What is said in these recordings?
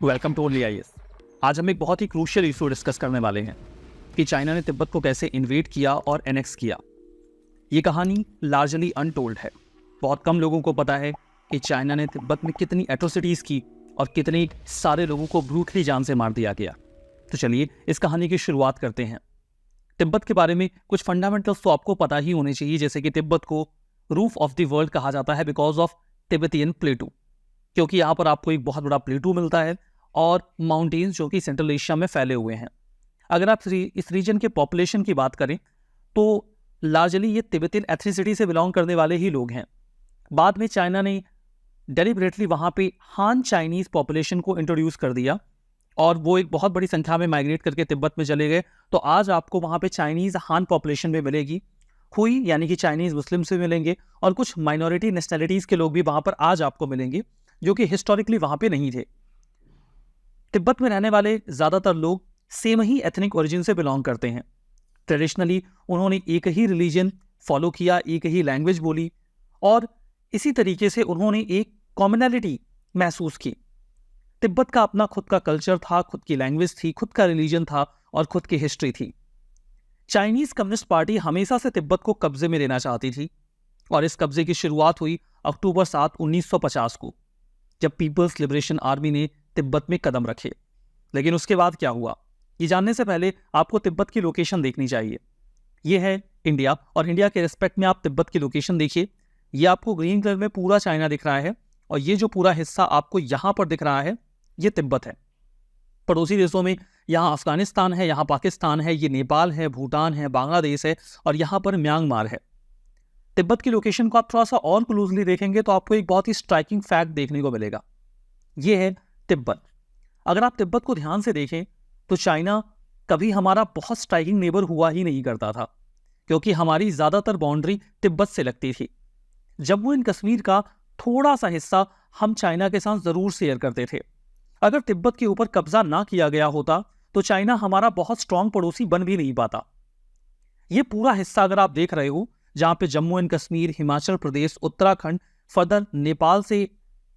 Welcome to only IAS. आज हम एक बहुत ही क्रूशियल इशू डिस्कस करने वाले हैं कि चाइना ने तिब्बत को कैसे इन्वेड किया और एनेक्स किया। ये कहानी लार्जली अनटोल्ड है। बहुत कम लोगों को पता है कि चाइना ने तिब्बत में कितनी एट्रोसिटीज़ की और कितने सारे लोगों को ब्रूटली जान से मार दिया गया। तो चलिए इस कहानी की शुरुआत करते हैं। तिब्बत के बारे में कुछ फंडामेंटल्स तो आपको पता ही होने चाहिए, जैसे कि तिब्बत को रूफ ऑफ द वर्ल्ड कहा जाता है बिकॉज ऑफ तिब्बतियन प्लेटू, क्योंकि यहाँ पर आपको एक बहुत बड़ा प्लेटू मिलता है और माउंटेन्स जो कि सेंट्रल एशिया में फैले हुए हैं। अगर आप इस रीजन के पॉपुलेशन की बात करें तो लार्जली ये तिब्बतियन एथनिसिटी से बिलोंग करने वाले ही लोग हैं। बाद में चाइना ने डेलिबरेटली वहाँ पे हान चाइनीज पॉपुलेशन को इंट्रोड्यूस कर दिया और वो एक बहुत बड़ी संख्या में माइग्रेट करके तिब्बत में चले गए। तो आज आपको वहाँ पे चाइनीज हान पॉपुलेशन में मिलेगी, हुई यानी कि चाइनीज मुस्लिम से मिलेंगे और कुछ माइनॉरिटी नेशनलिटीज़ के लोग भी वहाँ पर आज आपको मिलेंगे जो कि हिस्टोरिकली वहाँ पे नहीं थे। तिब्बत में रहने वाले ज़्यादातर लोग सेम ही एथनिक ओरिजिन से बिलोंग करते हैं। ट्रेडिशनली उन्होंने एक ही रिलीजन फॉलो किया, एक ही लैंग्वेज बोली और इसी तरीके से उन्होंने एक कॉमनैलिटी महसूस की। तिब्बत का अपना खुद का कल्चर था, खुद की लैंग्वेज थी, खुद का रिलीजन था और खुद की हिस्ट्री थी। चाइनीज कम्युनिस्ट पार्टी हमेशा से तिब्बत को कब्जे में लेना चाहती थी और इस कब्जे की शुरुआत हुई अक्टूबर 7, 1950 को, जब पीपल्स लिबरेशन आर्मी ने तिब्बत में कदम रखे। लेकिन उसके बाद क्या हुआ, ये जानने से पहले आपको तिब्बत की लोकेशन देखनी चाहिए। ये है इंडिया और इंडिया के रिस्पेक्ट में आप तिब्बत की लोकेशन देखिए। ये आपको ग्रीन कलर में पूरा चाइना दिख रहा है और ये जो पूरा हिस्सा आपको यहाँ पर दिख रहा है ये तिब्बत है। पड़ोसी देशों में यहाँ अफगानिस्तान है, यहाँ पाकिस्तान है, ये नेपाल है, भूटान है, बांग्लादेश है और यहाँ पर म्यांमार है। तिब्बत की लोकेशन को आप थोड़ा सा और क्लोजली देखेंगे तो आपको एक बहुत ही स्ट्राइकिंग फैक्ट देखने को मिलेगा। ये है तिब्बत। अगर आप तिब्बत को ध्यान से देखें तो चाइना कभी हमारा बहुत स्ट्राइकिंग नेबर हुआ ही नहीं करता था, क्योंकि हमारी ज्यादातर बाउंड्री तिब्बत से लगती थी। जम्मू एंड कश्मीर का थोड़ा सा हिस्सा हम चाइना के साथ जरूर शेयर करते थे। अगर तिब्बत के ऊपर कब्जा ना किया गया होता तो चाइना हमारा बहुत स्ट्रांग पड़ोसी बन भी नहीं पाता। ये पूरा हिस्सा अगर आप देख रहे हो, जहां पे जम्मू एंड कश्मीर, हिमाचल प्रदेश, उत्तराखंड, फर्दर नेपाल से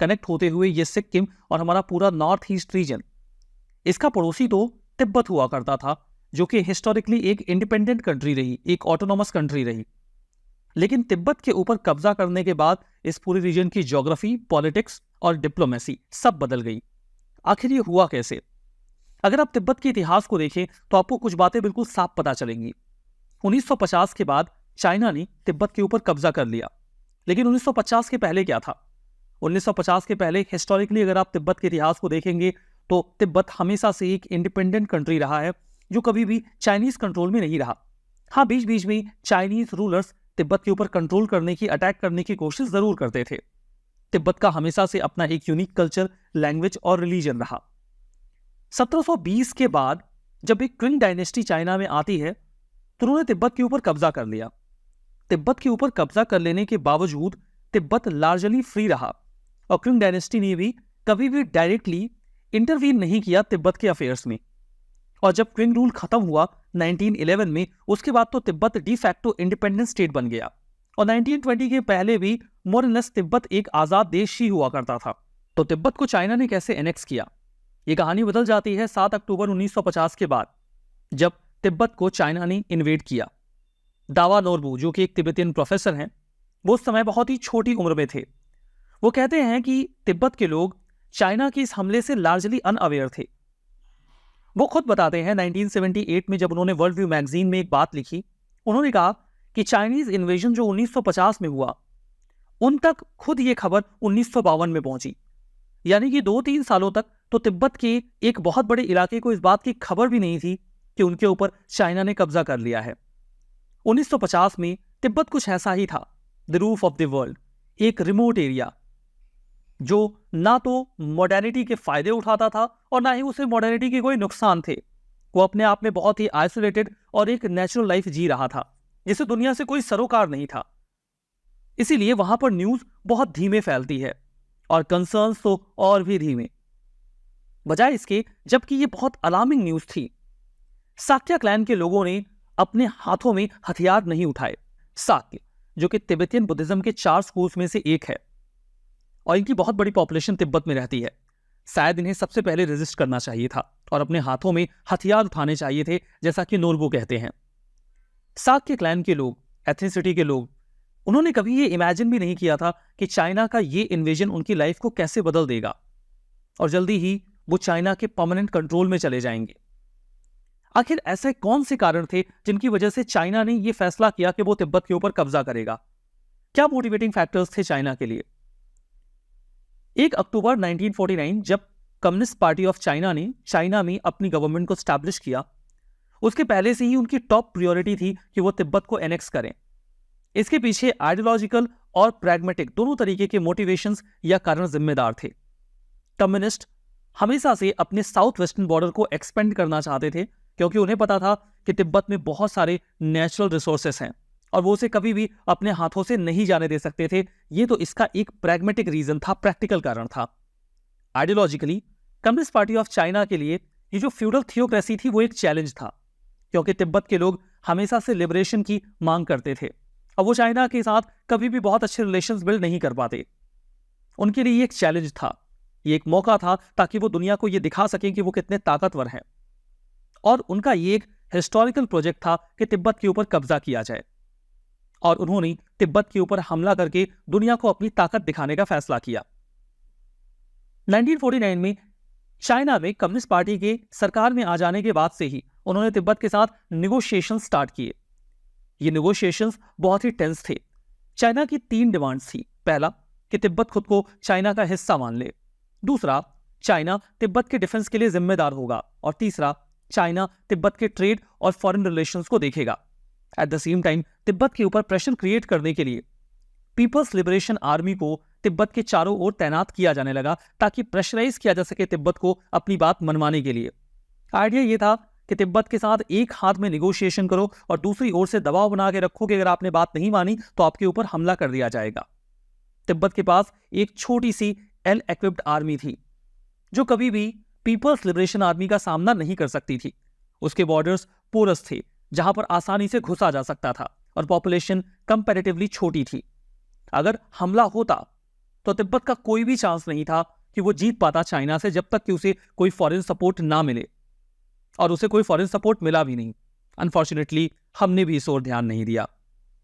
कनेक्ट होते हुए ये सिक्किम और हमारा पूरा नॉर्थ ईस्ट रीजन, इसका पड़ोसी तो तिब्बत हुआ करता था, जो कि हिस्टोरिकली एक इंडिपेंडेंट कंट्री रही, एक ऑटोनॉमस कंट्री रही। लेकिन तिब्बत के ऊपर कब्जा करने के बाद इस पूरे रीजन की ज्योग्राफी, पॉलिटिक्स और डिप्लोमेसी सब बदल गई। आखिर ये हुआ कैसे? अगर आप तिब्बत के इतिहास को देखें तो आपको कुछ बातें बिल्कुल साफ पता चलेंगी। 1950 के बाद चाइना ने तिब्बत के ऊपर कब्जा कर लिया, लेकिन 1950 के पहले क्या था? 1950 के पहले हिस्टोरिकली अगर आप तिब्बत के इतिहास को देखेंगे तो तिब्बत हमेशा से एक इंडिपेंडेंट कंट्री रहा है, जो कभी भी चाइनीज कंट्रोल में नहीं रहा। हाँ, बीच बीच में चाइनीज रूलर्स तिब्बत के ऊपर कंट्रोल करने की, अटैक करने की कोशिश जरूर करते थे। तिब्बत का हमेशा से अपना एक यूनिक कल्चर, लैंग्वेज और रिलीजन रहा। 1720 के बाद जब एक क्विंग डायनेस्टी चाइना में आती है तो उन्होंने तिब्बत के ऊपर कब्जा कर लिया। तिब्बत के ऊपर कब्जा कर लेने के बावजूद तिब्बत लार्जली फ्री रहा और क्विंग डायनेस्टी ने भी कभी भी डायरेक्टली इंटरवीन नहीं किया तिब्बत के अफेयर्स में। और जब क्विंग रूल खत्म हुआ 1911 में, उसके बाद तो Tibet de facto independent state बन गया और 1920 के पहले भी मोर एंड लेस तिब्बत एक आजाद देश ही हुआ करता था। तो तिब्बत को चाइना ने कैसे एनेक्स किया? ये कहानी बदल जाती है 7 अक्टूबर 1950 के बाद, जब तिब्बत को चाइना ने इन्वेड किया। दावा नोरबू, जो कि एक तिब्बतियन प्रोफेसर हैं, वो उस समय बहुत ही छोटी उम्र में थे। वो कहते हैं कि तिब्बत के लोग चाइना के इस हमले से लार्जली अनअवेयर थे। वो खुद बताते हैं 1978 में जब उन्होंने वर्ल्ड व्यू मैगजीन में एक बात लिखी, उन्होंने कहा कि चाइनीज इन्वेजन जो 1950 में हुआ, उन तक खुद ये खबर 1952 में पहुंची। यानी कि 2-3 सालों तक तो तिब्बत के एक बहुत बड़े इलाके को इस बात की खबर भी नहीं थी कि उनके ऊपर चाइना ने कब्जा कर लिया है। 1950 में तिब्बत कुछ ऐसा ही था, the roof of the world, एक रिमोट एरिया जो ना तो मॉडर्निटी के फायदे उठाता था और ना ही उसे मॉडर्निटी के कोई नुकसान थे। वो अपने आप में बहुत ही आइसोलेटेड और एक नेचुरल लाइफ जी रहा था, जिसे दुनिया से कोई सरोकार नहीं था। इसीलिए वहां पर न्यूज बहुत धीमे फैलती है और कंसर्न्स तो और भी धीमे। बजाय इसके, जबकि ये बहुत अलार्मिंग न्यूज थी, साक्या क्लैन के लोगों ने अपने हाथों में हथियार नहीं उठाए। साक्य, जो कि तिब्बतियन बुद्धिज्म के 4 स्कूल्स में से एक है और इनकी बहुत बड़ी पॉपुलेशन तिब्बत में रहती है। शायद इन्हें सबसे पहले रेजिस्ट करना चाहिए था और अपने हाथों में हथियार उठाने चाहिए थे, जैसा कि नोरबो कहते हैं। साक के क्लैन के लोग, एथनिसिटी के लोग, उन्होंने कभी ये इमेजिन भी नहीं किया था कि चाइना का ये इन्वेजन उनकी लाइफ को कैसे बदल देगा और जल्दी ही वो चाइना के परमानेंट कंट्रोल में चले जाएंगे। आखिर ऐसे कौन से कारण थे जिनकी वजह से चाइना ने यह फैसला किया कि वो तिब्बत के ऊपर कब्जा करेगा? क्या मोटिवेटिंग फैक्टर्स थे चाइना के लिए? 1 अक्टूबर 1949 जब कम्युनिस्ट पार्टी ऑफ चाइना ने चाइना में अपनी गवर्नमेंट को स्टैब्लिश किया, उसके पहले से ही उनकी टॉप प्रायोरिटी थी कि वो तिब्बत को एनेक्स करें। इसके पीछे आइडियोलॉजिकल और प्रैग्मेटिक दोनों तरीके के मोटिवेशंस या कारण जिम्मेदार थे। कम्युनिस्ट हमेशा से अपने साउथ वेस्टर्न बॉर्डर को एक्सपेंड करना चाहते थे, क्योंकि उन्हें पता था कि तिब्बत में बहुत सारे नेचुरल रिसोर्सेस हैं और वो उसे कभी भी अपने हाथों से नहीं जाने दे सकते थे। ये तो इसका एक प्रैग्मेटिक रीजन था, प्रैक्टिकल कारण था। Ideologically communist party of China के लिए ये जो फ्यूडल थियोक्रेसी थी वो एक चैलेंज था, क्योंकि तिब्बत के लोग हमेशा से लिबरेशन की मांग करते थे और वो चाइना के साथ कभी भी बहुत अच्छे रिलेशंस बिल्ड नहीं कर पाते। उनके लिए ये एक चैलेंज था, ये एक मौका था ताकि वो दुनिया को ये दिखा सकें कि वो कितने ताकतवर हैं। और उनका ये एक हिस्टोरिकल प्रोजेक्ट था कि तिब्बत के ऊपर कब्जा किया जाए और उन्होंने तिब्बत के ऊपर हमला करके दुनिया को अपनी ताकत दिखाने का फैसला किया। 1949 में चाइना में कम्युनिस्ट पार्टी के सरकार में आ जाने के बाद से ही उन्होंने तिब्बत के साथ निगोशिएशन स्टार्ट किए। ये निगोशिएशंस बहुत ही टेंस थे। चाइना की 3 डिमांड्स थी। पहला कि तिब्बत खुद को चाइना का हिस्सा मान ले, दूसरा चाइना तिब्बत के डिफेंस के लिए जिम्मेदार होगा और तीसरा चाइना तिब्बत के ट्रेड और फॉरेन रिलेशंस को देखेगा। At the same time Tibet के ऊपर प्रेशर क्रिएट करने के लिए पीपल्स लिबरेशन आर्मी को तिब्बत के चारों ओर तैनात किया जाने लगा ताकि प्रेशराइज किया जा सके तिब्बत को अपनी बात मनवाने के लिए। आइडिया यह था कि तिब्बत के साथ एक हाथ में निगोशिएशन करो और दूसरी ओर से दबाव बना के रखो कि अगर आपने बात नहीं मानी तो आपके ऊपर हमला कर दिया जाएगा। तिब्बत के पास एक छोटी सी एल इक्विप्ड आर्मी थी जो कभी भी पीपल्स लिबरेशन आर्मी का सामना नहीं कर सकती थी। उसके बॉर्डर्स पोरस थे जहां पर आसानी से घुसा जा सकता था और पॉपुलेशन कंपैरेटिवली छोटी थी। अगर हमला होता तो तिब्बत का कोई भी चांस नहीं था कि वो जीत पाता चाइना से, जब तक कि उसे कोई फॉरेन सपोर्ट ना मिले, और उसे कोई फॉरेन सपोर्ट मिला भी नहीं। अनफॉर्चुनेटली हमने भी इस ओर ध्यान नहीं दिया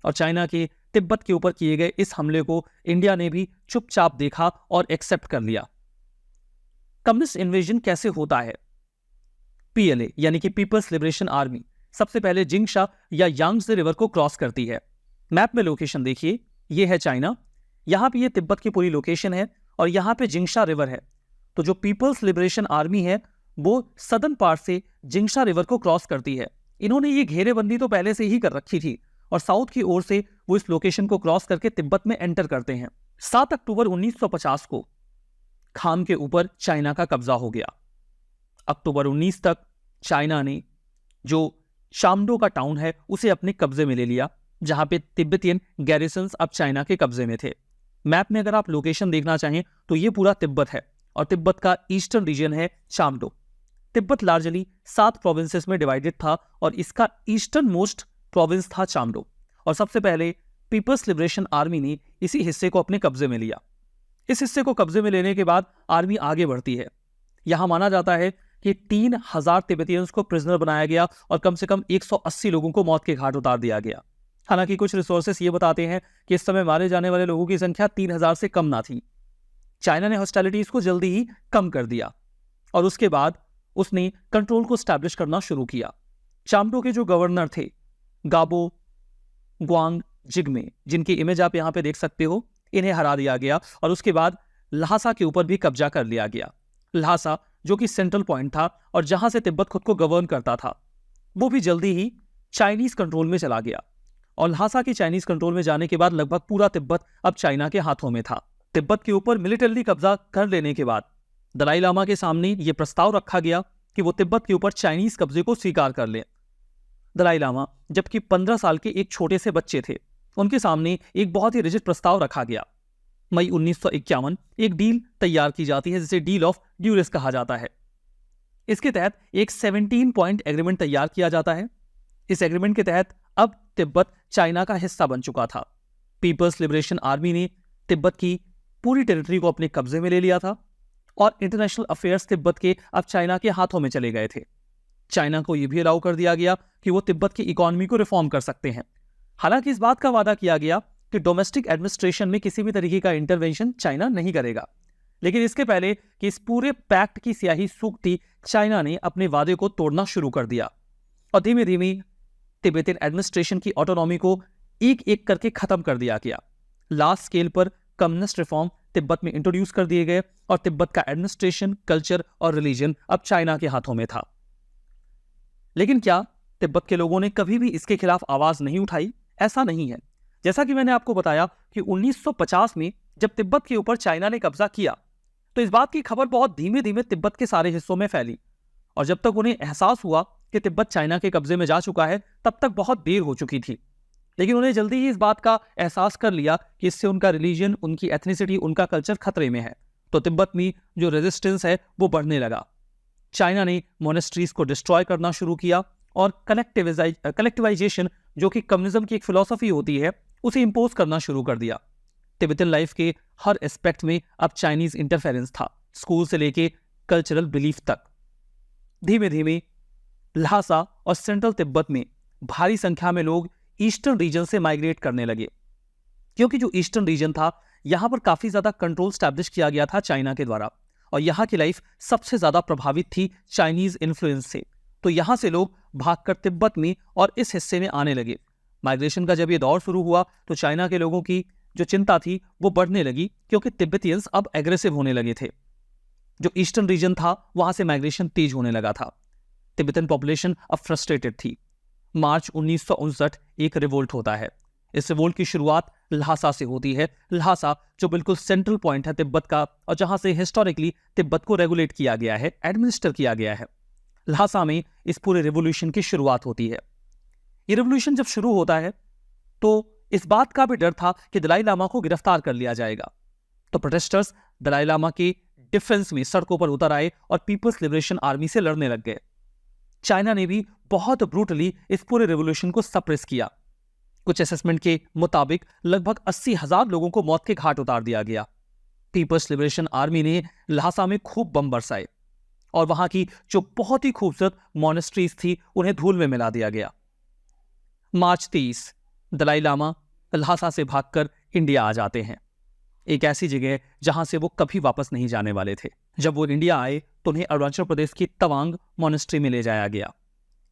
और चाइना के तिब्बत के ऊपर किए गए इस हमले को इंडिया ने भी चुपचाप देखा और एक्सेप्ट कर लिया। कम्युनिस्ट इन्वेजन कैसे होता है? पीएलए यानी कि पीपल्स लिबरेशन आर्मी सबसे पहले जिंगशा या यांगत्से रिवर को क्रॉस करती है। मैप में लोकेशन देखिए, ये है चाइना, यहां पे ये तिब्बत की पूरी लोकेशन है और यहां पे जिंगशा रिवर है। तो जो पीपल्स लिबरेशन आर्मी है वो सदर्न पार्ट से जिंगशा रिवर को क्रॉस करती है। इन्होंने ये घेरेबंदी तो पहले से ही कर रखी थी और साउथ की ओर से वो इस लोकेशन को क्रॉस करके तिब्बत में एंटर करते हैं। 7 अक्टूबर 1950 को खाम के ऊपर चाइना का कब्जा हो गया। अक्टूबर 19 तक चाइना ने जो शामडो का टाउन है उसे अपने कब्जे में ले लिया, जहां पे तिब्बतियन गैरिसन्स अब चाइना के कब्जे में थे। मैप में अगर आप लोकेशन देखना चाहें तो ये पूरा तिब्बत है और तिब्बत का ईस्टर्न रीजन है शामडो। तिब्बत लार्जली 7 प्रोविंसेस में डिवाइडेड था और इसका ईस्टर्न मोस्ट प्रोविंस था चामडो और सबसे पहले पीपल्स लिबरेशन आर्मी ने इसी हिस्से को अपने कब्जे में लिया। इस हिस्से को कब्जे में लेने के बाद आर्मी आगे बढ़ती है। यहां माना जाता है कि 3000 तिब्बतियंस को प्रिजनर बनाया गया और कम से कम 180 लोगों को मौत के घाट उतार दिया गया। हालांकि कुछ रिसोर्सेस ये बताते हैं कि इस समय मारे जाने वाले लोगों की संख्या 3000 से कम ना थी। चाइना ने हॉस्टिलिटीज को जल्दी ही कम कर दिया और उसके बाद उसने कंट्रोल को स्टैब्लिश करना शुरू किया। चामडो के जो गवर्नर थे गाबो ग्वांग जिग्मे, जिनकी इमेज आप यहां पे देख सकते हो, इन्हें हरा दिया गया और उसके बाद ल्हासा के ऊपर भी कब्जा कर लिया गया। ल्हासा जो कि सेंट्रल पॉइंट था और जहां से तिब्बत खुद को गवर्न करता था, वो भी जल्दी ही चाइनीज कंट्रोल में चला गया और ल्हासा के चाइनीज कंट्रोल में जाने के बाद लगभग पूरा तिब्बत अब चाइना के हाथों में था। तिब्बत के ऊपर मिलिटरी कब्जा कर लेने के बाद दलाई लामा के सामने यह प्रस्ताव रखा गया कि वो तिब्बत के ऊपर चाइनीज कब्जे को स्वीकार कर लें। दलाई लामा जबकि 15 साल के एक छोटे से बच्चे थे, उनके सामने एक बहुत ही रिजिड प्रस्ताव रखा गया। मई 1951 एक डील तैयार की जाती है जिसे डील ऑफ ड्यूरेस कहा जाता है। इसके तहत एक 17 पॉइंट एग्रीमेंट तैयार किया जाता है। इस एग्रीमेंट के तहत अब तिब्बत चाइना का हिस्सा बन चुका था। पीपल्स लिबरेशन आर्मी ने तिब्बत की पूरी टेरिटरी को अपने कब्जे में ले लिया था और इंटरनेशनल अफेयर्स तिब्बत के अब चाइना के हाथों में चले गए थे। चाइना को यह भी अलाउ कर दिया गया कि वो तिब्बत की इकोनॉमी को रिफॉर्म कर सकते हैं। हालांकि इस बात का वादा किया गया कि डोमेस्टिक एडमिनिस्ट्रेशन में किसी भी तरीके का इंटरवेंशन चाइना नहीं करेगा, लेकिन इसके पहले कि इस पूरे पैक्ट की स्याही सूखती, चाइना ने अपने वादे को तोड़ना शुरू कर दिया और धीमे धीमे तिब्बतियन एडमिनिस्ट्रेशन की ऑटोनॉमी को एक एक करके खत्म कर दिया गया। लार्ज स्केल पर कम्युनिस्ट रिफॉर्म तिब्बत में इंट्रोड्यूस कर दिए गए और तिब्बत का एडमिनिस्ट्रेशन, कल्चर और रिलीजन अब चाइना के हाथों में था। लेकिन क्या तिब्बत के लोगों ने कभी भी इसके खिलाफ आवाज नहीं उठाई? ऐसा नहीं है। जैसा कि मैंने आपको बताया कि 1950 में जब तिब्बत के ऊपर चाइना ने कब्जा किया तो इस बात की खबर बहुत धीमे धीमे तिब्बत के सारे हिस्सों में फैली और जब तक उन्हें एहसास हुआ कि तिब्बत चाइना के कब्जे में जा चुका है तब तक बहुत देर हो चुकी थी। लेकिन उन्हें जल्दी ही इस बात का एहसास कर लिया कि इससे उनका रिलीजन, उनकी एथनिसिटी, उनका कल्चर खतरे में है। तो तिब्बत में जो रेजिस्टेंस है वो बढ़ने लगा। चाइना ने मोनेस्ट्रीज को डिस्ट्रॉय करना शुरू किया और कलेक्टिवाइजेशन, जो कि कम्युनिज्म की एक फिलॉसफी होती है, उसे इंपोज करना शुरू कर दिया। तिब्बतन लाइफ के हर एस्पेक्ट में अब चाइनीज इंटरफेरेंस था, स्कूल से लेके कल्चरल बिलीफ तक। धीमे धीमे ल्हासा और सेंट्रल तिब्बत में भारी संख्या में लोग ईस्टर्न रीजन से माइग्रेट करने लगे, क्योंकि जो ईस्टर्न रीजन था यहां पर काफी ज्यादा कंट्रोल स्टैब्लिश किया गया था चाइना के द्वारा और यहाँ की लाइफ सबसे ज्यादा प्रभावित थी चाइनीज इन्फ्लुएंस से। तो यहाँ से लोग भागकर तिब्बत में और इस हिस्से में आने लगे। माइग्रेशन का जब ये दौर शुरू हुआ तो चाइना के लोगों की जो चिंता थी वो बढ़ने लगी, क्योंकि तिब्बतियंस अब एग्रेसिव होने लगे थे। जो ईस्टर्न रीजन था वहां से माइग्रेशन तेज होने लगा था। तिब्बतन पॉपुलेशन अब फ्रस्ट्रेटेड थी। मार्च 1959 एक रिवोल्ट होता है। इस रिवोल्ट की शुरुआत ल्हासा से होती है। ल्हासा जो बिल्कुल सेंट्रल पॉइंट है तिब्बत का और जहां से हिस्टोरिकली तिब्बत को रेगुलेट किया गया है, एडमिनिस्टर किया गया है। ल्हासा में इस पूरे रिवोल्यूशन की शुरुआत होती है। ये रिवोल्यूशन जब शुरू होता है तो इस बात का भी डर था कि दलाई लामा को गिरफ्तार कर लिया जाएगा। तो प्रोटेस्टर्स दलाई लामा के डिफेंस में सड़कों पर उतर आए और पीपल्स लिबरेशन आर्मी से लड़ने लग गए। चाइना ने भी बहुत ब्रूटली इस पूरे रिवोल्यूशन को सप्रेस किया। कुछ असेसमेंट के मुताबिक लगभग 80,000 लोगों को मौत के घाट उतार दिया गया। पीपल्स लिबरेशन आर्मी ने ल्हासा में खूब बम बरसाए और वहां की जो बहुत ही खूबसूरत मॉनेस्ट्रीज थी उन्हें धूल में मिला दिया गया। मार्च 30 दलाई लामा ल्हासा से भागकर इंडिया आ जाते हैं, एक ऐसी जगह जहां से वो कभी वापस नहीं जाने वाले थे। जब वो इंडिया आए तो उन्हें अरुणाचल प्रदेश की तवांग मॉनेस्ट्री में ले जाया गया।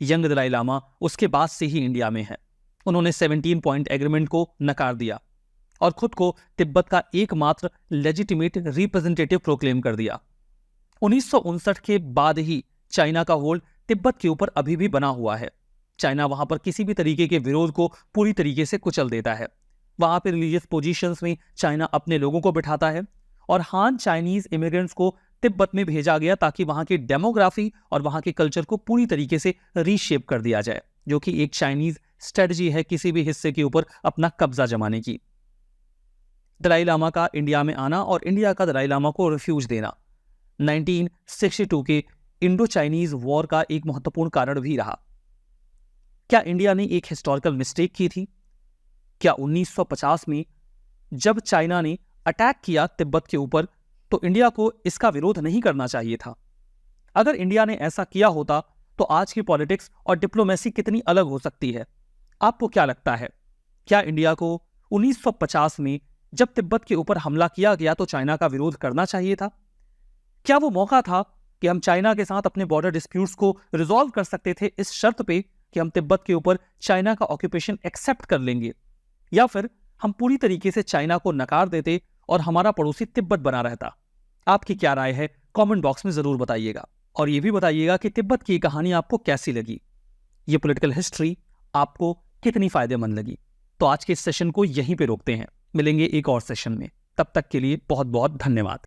यंग दलाई लामा उसके बाद से ही इंडिया में है। उन्होंने 17 पॉइंट एग्रीमेंट को नकार दिया और खुद को तिब्बत का एकमात्र लेजिटिमेट रिप्रेजेंटेटिव प्रोक्लेम कर दिया। 1959 के बाद ही चाइना का होल्ड तिब्बत के ऊपर अभी भी बना हुआ है। चाइना वहां पर किसी भी तरीके के विरोध को पूरी तरीके से कुचल देता है। वहां पर रिलीजियस पोजीशंस में चाइना अपने लोगों को बिठाता है और हान चाइनीज इमिग्रेंट्स को तिब्बत में भेजा गया ताकि वहां की डेमोग्राफी और वहां के कल्चर को पूरी तरीके से रीशेप कर दिया जाए, जो कि एक चाइनीज स्ट्रेटजी है किसी भी हिस्से के ऊपर अपना कब्जा जमाने की। दलाई लामा का इंडिया में आना और इंडिया का दलाई लामा को रिफ्यूज देना 1962 के इंडो चाइनीज वॉर का एक महत्वपूर्ण कारण भी रहा। क्या इंडिया ने एक हिस्टोरिकल मिस्टेक की थी? क्या 1950 में जब चाइना ने अटैक किया तिब्बत के ऊपर तो इंडिया को इसका विरोध नहीं करना चाहिए था? अगर इंडिया ने ऐसा किया होता तो आज की पॉलिटिक्स और डिप्लोमेसी कितनी अलग हो सकती है? आपको क्या लगता है? क्या इंडिया को 1950 में जब तिब्बत के ऊपर हमला किया गया तो चाइना का विरोध करना चाहिए था? क्या वो मौका था कि हम चाइना के साथ अपने बॉर्डर डिस्प्यूट्स को रिजॉल्व कर सकते थे इस शर्त पे कि हम तिब्बत के ऊपर चाइना का ऑक्यूपेशन एक्सेप्ट कर लेंगे, या फिर हम पूरी तरीके से चाइना को नकार देते और हमारा पड़ोसी तिब्बत बना रहता? आपकी क्या राय है कमेंट बॉक्स में जरूर बताइएगा और ये भी बताइएगा कि तिब्बत की कहानी आपको कैसी लगी, ये पॉलिटिकल हिस्ट्री आपको कितनी फायदेमंद लगी। तो आज के इस सेशन को यहीं पे रोकते हैं, मिलेंगे एक और सेशन में। तब तक के लिए बहुत बहुत धन्यवाद।